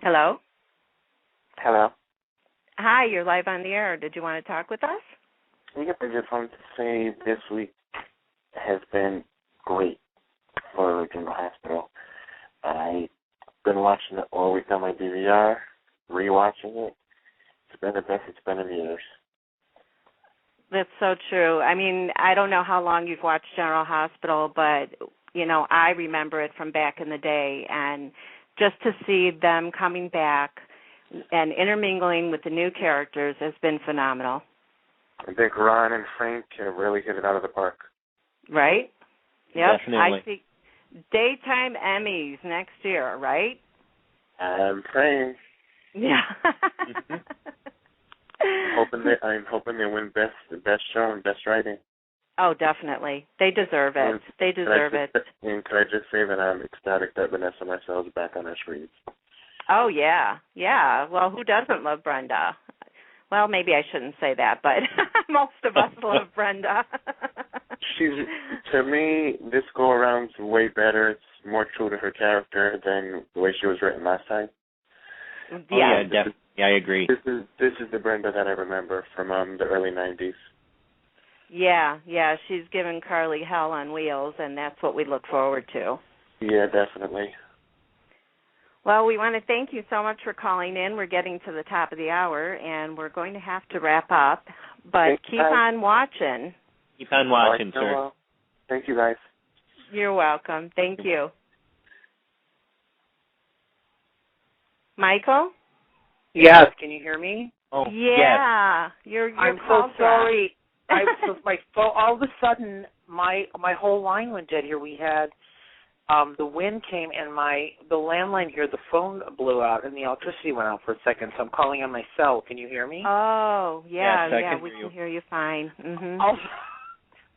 Hello? Hello. Hi, you're live on the air. Did you want to talk with us? Yep, I just wanted to say this week has been great for General Hospital. I've been watching it all week on my DVR, rewatching it. It's been the best it's been in years. That's so true. I mean, I don't know how long you've watched General Hospital, but, you know, I remember it from back in the day, and just to see them coming back and intermingling with the new characters has been phenomenal. I think Ron and Frank have really hit it out of the park. Right? Yep. Definitely. I see daytime Emmys next year, right? I'm praying. Yeah. I'm hoping they win best show and best writing. Oh, definitely. They deserve it. They deserve it. And could I just say that I'm ecstatic that Vanessa Marcel's back on our screens? Oh, yeah. Yeah. Well, who doesn't love Brenda? Well, maybe I shouldn't say that, but most of us love Brenda. To me, this go-around's way better. It's more true to her character than the way she was written last time. Yeah. Yeah, I agree. This is the Brenda that I remember from the early 90s. Yeah, she's given Carly hell on wheels, and that's what we look forward to. Yeah, definitely. Well, we want to thank you so much for calling in. We're getting to the top of the hour, and we're going to have to wrap up, but keep on watching. Keep on watching, sir. Well, thank you, guys. You're welcome. Thank you. Michael? Yes, can you hear me? Oh, yeah. Yes. I'm so sorry. My phone, all of a sudden, my whole line went dead here. We had the wind came and the landline here, the phone blew out and the electricity went out for a second. So I'm calling on my cell. Can you hear me? Oh, yeah, yes, we can hear you fine. Mm-hmm.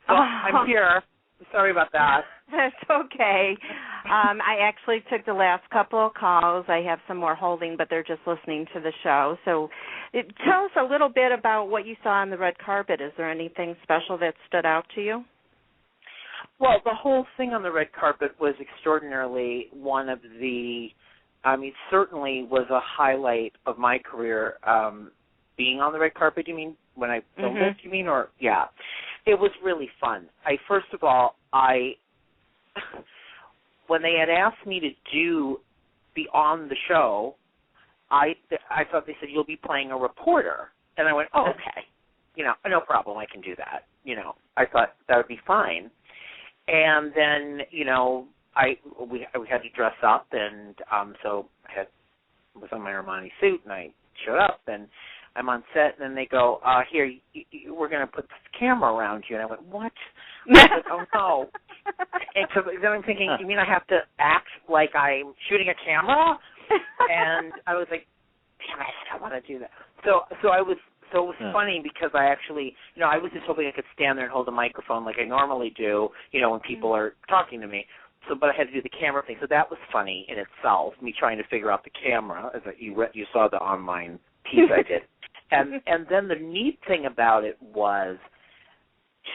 So I'm here. Sorry about that. That's okay. I actually took the last couple of calls. I have some more holding, but they're just listening to the show. So tell us a little bit about what you saw on the red carpet. Is there anything special that stood out to you? Well, the whole thing on the red carpet was extraordinarily one of the, certainly was a highlight of my career. Being on the red carpet, you mean, when I filmed it, you mean? Or, yeah. It was really fun. First of all, when they had asked me to be on the show, I thought they said, you'll be playing a reporter. And I went, oh, okay. No problem, I can do that. I thought that would be fine. And then, we had to dress up, and so I was on my Armani suit, and I showed up, and I'm on set, and then they go, here, we're going to put this camera around you. And I went, what? I said, oh, no. And so then I'm thinking, you mean I have to act like I'm shooting a camera? And I was like, damn it, I don't want to do that. So it was funny because I actually, I was just hoping I could stand there and hold a microphone like I normally do, when people are talking to me. So, but I had to do the camera thing. So that was funny in itself, me trying to figure out the camera. As you saw the online piece I did. And then the neat thing about it was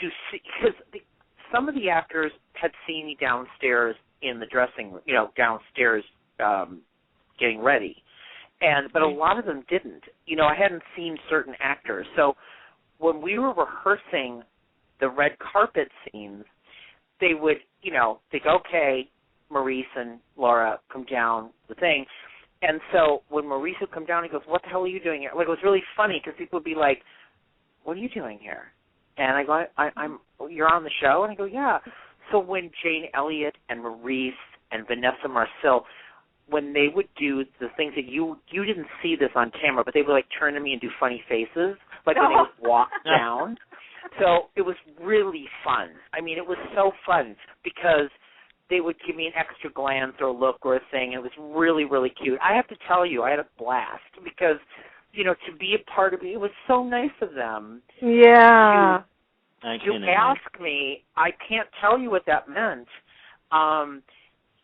to see, because some of the actors had seen me downstairs in the dressing room, downstairs getting ready. But a lot of them didn't. I hadn't seen certain actors. So when we were rehearsing the red carpet scenes, they would, think, okay, Maurice and Laura, come down the thing. And so when Maurice would come down, he goes, what the hell are you doing here? Like, it was really funny because people would be like, what are you doing here? And I go, you're on the show? And I go, yeah. So when Jane Elliott and Maurice and Vanessa Marcel, when they would do the things that you didn't see this on camera, but they would, like, turn to me and do funny faces, like when they would walk down. So it was really fun. It was so fun because they would give me an extra glance or a look or a thing. It was really, really cute. I have to tell you, I had a blast because, to be a part of it was so nice of them. Yeah. To ask me, I can't tell you what that meant.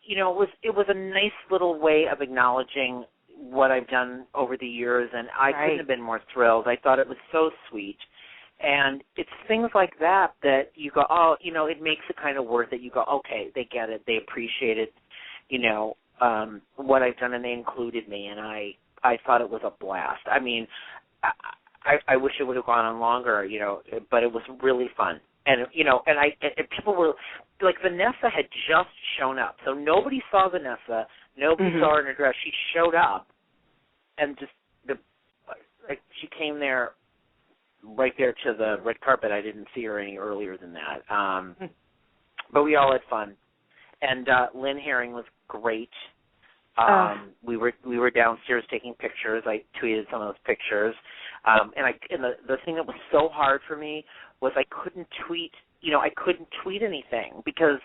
It was a nice little way of acknowledging what I've done over the years, and I couldn't have been more thrilled. I thought it was so sweet. And it's things like that you go, oh, it makes it kind of worth it. You go, okay, they get it, they appreciate it, what I've done, and they included me, and I thought it was a blast. I mean, I wish it would have gone on longer, but it was really fun. And, and people were, like, Vanessa had just shown up. So nobody saw Vanessa. Nobody saw her in her dress. She showed up, and just, she came there, right there to the red carpet. I didn't see her any earlier than that. But we all had fun. And Lynn Herring was great. We were downstairs taking pictures. I tweeted some of those pictures. And the thing that was so hard for me was I couldn't tweet. I couldn't tweet anything because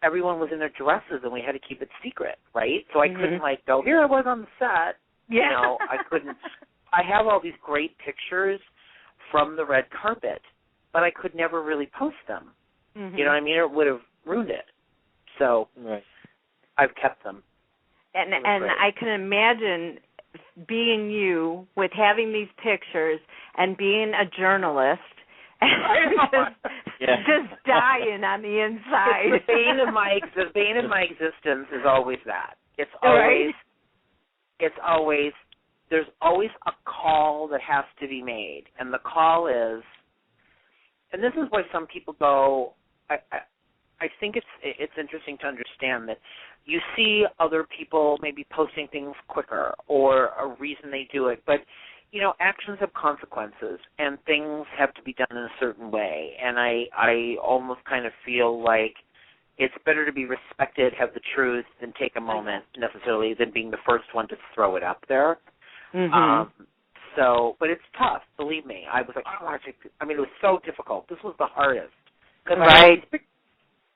everyone was in their dresses and we had to keep it secret, right? So I couldn't go, here I was on the set. Yeah. I couldn't. I have all these great pictures from the red carpet, but I could never really post them. You know what I mean? It would have ruined it. So I've kept them. And I can imagine being you with having these pictures and being a journalist and just dying on the inside. The bane of my existence is always that. It's always there's always a call that has to be made, and the call is, and this is why some people go. I think it's interesting to understand that you see other people maybe posting things quicker or a reason they do it, but actions have consequences and things have to be done in a certain way. And I almost kind of feel like it's better to be respected, have the truth, than take a moment necessarily than being the first one to throw it up there. But it's tough, believe me. I was like, it was so difficult. This was the hardest. Because I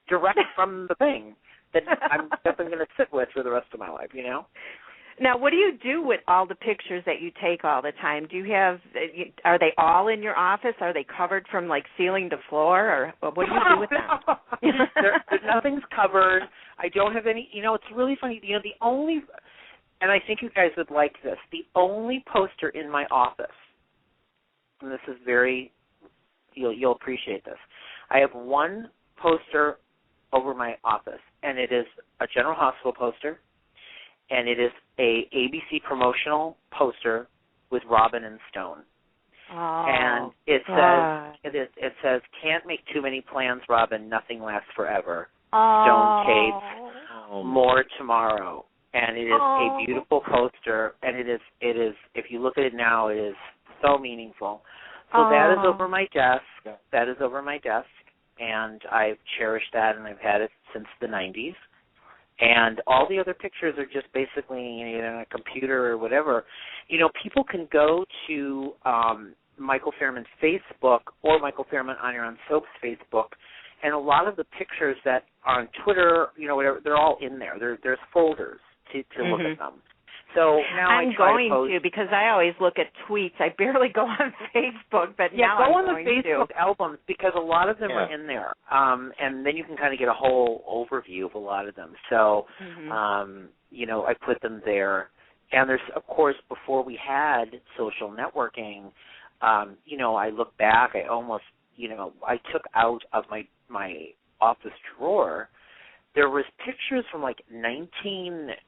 direct from the thing that I'm definitely going to sit with for the rest of my life, Now, what do you do with all the pictures that you take all the time? Are they all in your office? Are they covered from, ceiling to floor? Or what do you do with them? Nothing's covered. I don't have any, it's really funny. The only, and I think you guys would like this, the only poster in my office, and this is you'll appreciate this. I have one poster over my office, and it is a General Hospital poster, and it is a ABC promotional poster with Robin and Stone. Oh, and it says, can't make too many plans, Robin, nothing lasts forever. Stone Tates, more tomorrow. And it is a beautiful poster, and it is if you look at it now, it is so meaningful. So that is over my desk. That is over my desk. And I've cherished that, and I've had it since the 90s. And all the other pictures are just basically either on a computer or whatever. People can go to Michael Fairman's Facebook or Michael Fairman on your own Soap's Facebook, and a lot of the pictures that are on Twitter, whatever, they're all in there. There's folders to look at them. So now I'm going to because I always look at tweets. I barely go on Facebook, but now go I'm on the Facebook albums because a lot of them are in there, and then you can kind of get a whole overview of a lot of them. So, I put them there, and there's, of course, before we had social networking, I look back. I almost, I took out of my office drawer. There was pictures from 1980,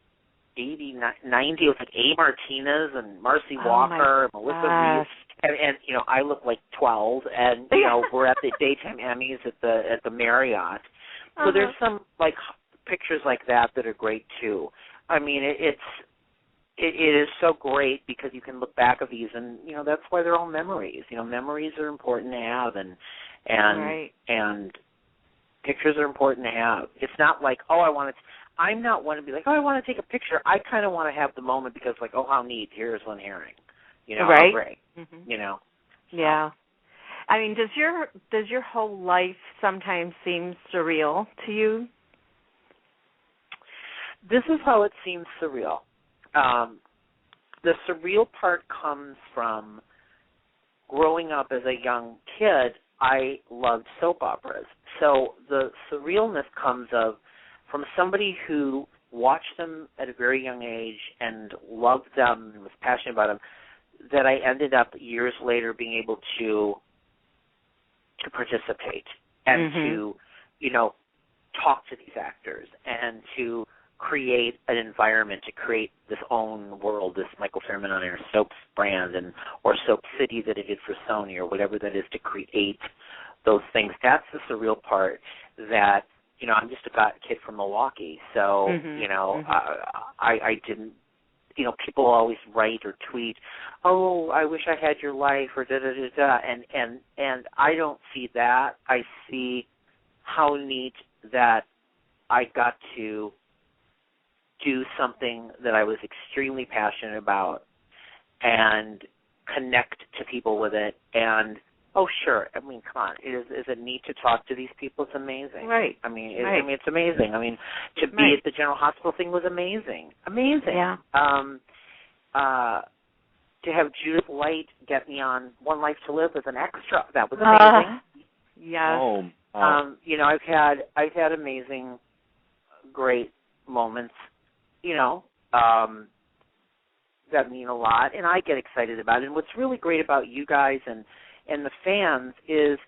90, with A. Martinez and Marcy Walker, and Melissa Reeves, and I look like 12, and we're at the daytime Emmys at the Marriott. So there's some pictures like that are great too. I mean, it is so great because you can look back at these, and that's why they're all memories. Memories are important to have, and pictures are important to have. It's not like, I'm not one to be like, I want to take a picture. I kind of want to have the moment because, how neat, here's Lynn Herring. Right. How great, Yeah. I mean, does your whole life sometimes seem surreal to you? This is how it seems surreal. The surreal part comes from growing up as a young kid. I loved soap operas. So the surrealness comes from somebody who watched them at a very young age and loved them and was passionate about them, that I ended up years later being able to participate and to, talk to these actors and to create an environment, to create this own world, this Michael-Fairman on Air soaps brand, or Soap City that it did for Sony, or whatever that is, to create those things. That's the surreal part. That, you know, I'm just a kid from Milwaukee, so you know, I didn't. You know, people always write or tweet, "Oh, I wish I had your life," or da da da da, and I don't see that. I see how neat that I got to do something that I was extremely passionate about and connect to people with it. And oh, sure. I mean, come on. Is it neat to talk to these people? It's amazing. Right. I mean, it's amazing. I mean, to be at the General Hospital thing was amazing. Amazing. Yeah. To have Judith Light get me on One Life to Live as an extra, that was amazing. Yes. You know, I've had amazing, great moments. You know, that mean a lot, and I get excited about it. And what's really great about you guys and the fans is,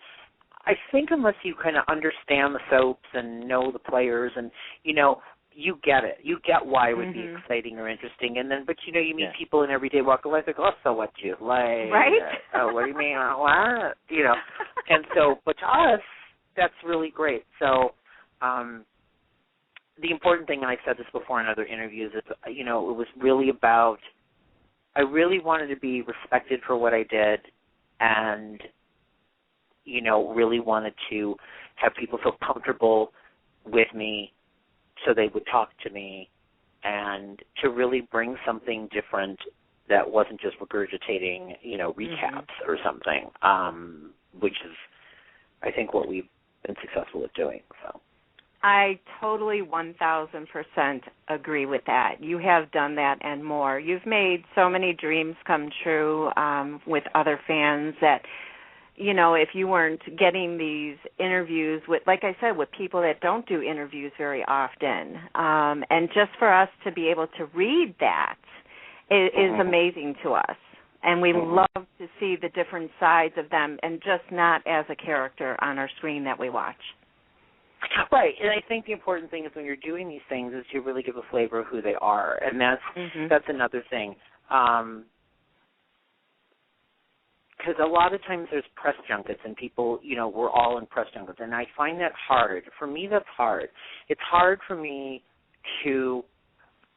I think unless you kind of understand the soaps and know the players, and you know, you get it. You get why it would be exciting or interesting. And then, but you know, you meet people in everyday walk of life. They go, "Oh, so what do you like?" Right? "Oh, what do you mean? What?" You know. And so, but to us, that's really great. So, the important thing, and I've said this before in other interviews, is, you know, it was really about, I really wanted to be respected for what I did, and, you know, really wanted to have people feel comfortable with me so they would talk to me, and to really bring something different that wasn't just regurgitating, you know, recaps or something, which is, I think, what we've been successful at doing. So I totally 1,000% agree with that. You have done that and more. You've made so many dreams come true with other fans that, you know, if you weren't getting these interviews with, like I said, with people that don't do interviews very often, and just for us to be able to read that is amazing to us. And we love to see the different sides of them, and just not as a character on our screen that we watch. Right, and I think the important thing is when you're doing these things is to really give a flavor of who they are, and that's another thing. Because a lot of times there's press junkets, and people, you know, we're all in press junkets, and I find that hard. For me, that's hard. It's hard for me to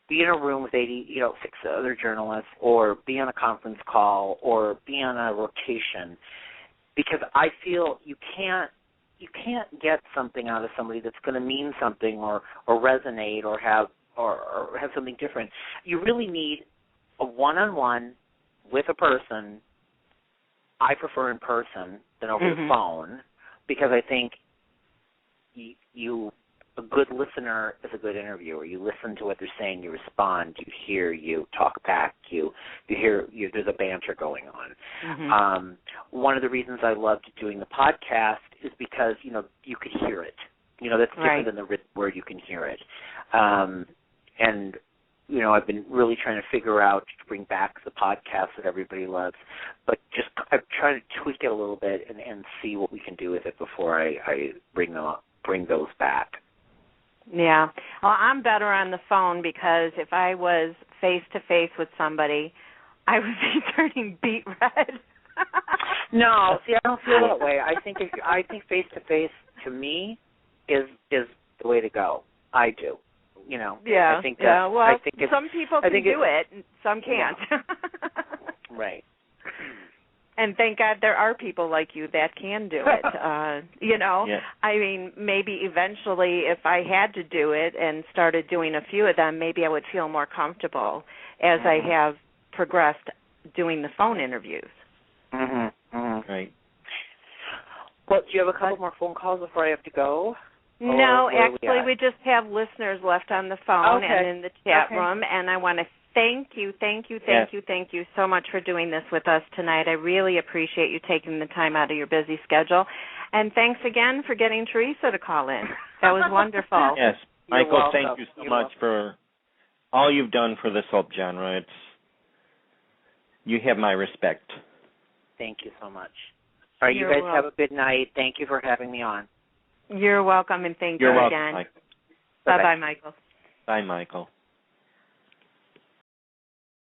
be in a room with 6 other journalists, or be on a conference call, or be on a rotation, because I feel you can't get something out of somebody that's going to mean something or resonate or have something different. You really need a one-on-one with a person. I prefer in person than over the phone, because I think a good listener is a good interviewer. You listen to what they're saying, you respond, you hear, you talk back, you hear, there's a banter going on. One of the reasons I loved doing the podcast is because, you know, you could hear it. You know, that's different than the written word. You can hear it. And, you know, I've been really trying to figure out to bring back the podcast that everybody loves, but just I'm trying to tweak it a little bit and see what we can do with it before I bring those back. Yeah. Well, I'm better on the phone, because if I was face-to-face with somebody, I would be turning beet red. No, see, I don't feel that way. I think face-to-face, to me, is the way to go. I do. You know. Yeah. I think that, yeah. Well, I think some people can do it, and some can't. Yeah. Right. And thank God there are people like you that can do it. You know, I mean, maybe eventually if I had to do it and started doing a few of them, maybe I would feel more comfortable as I have progressed doing the phone interviews. Right. Well, do you have a couple more phone calls before I have to go? No, actually, we just have listeners left on the phone and in the chat room, and I want to thank you so much for doing this with us tonight. I really appreciate you taking the time out of your busy schedule, and thanks again for getting Teresa to call in. That was wonderful. Yes, Michael, thank you so much for all you've done for the soap genre. You have my respect. Thank you so much. All right, you guys have a good night. Thank you for having me on. You're welcome, and thank you again. Mike. Bye-bye, Michael. Bye, Michael.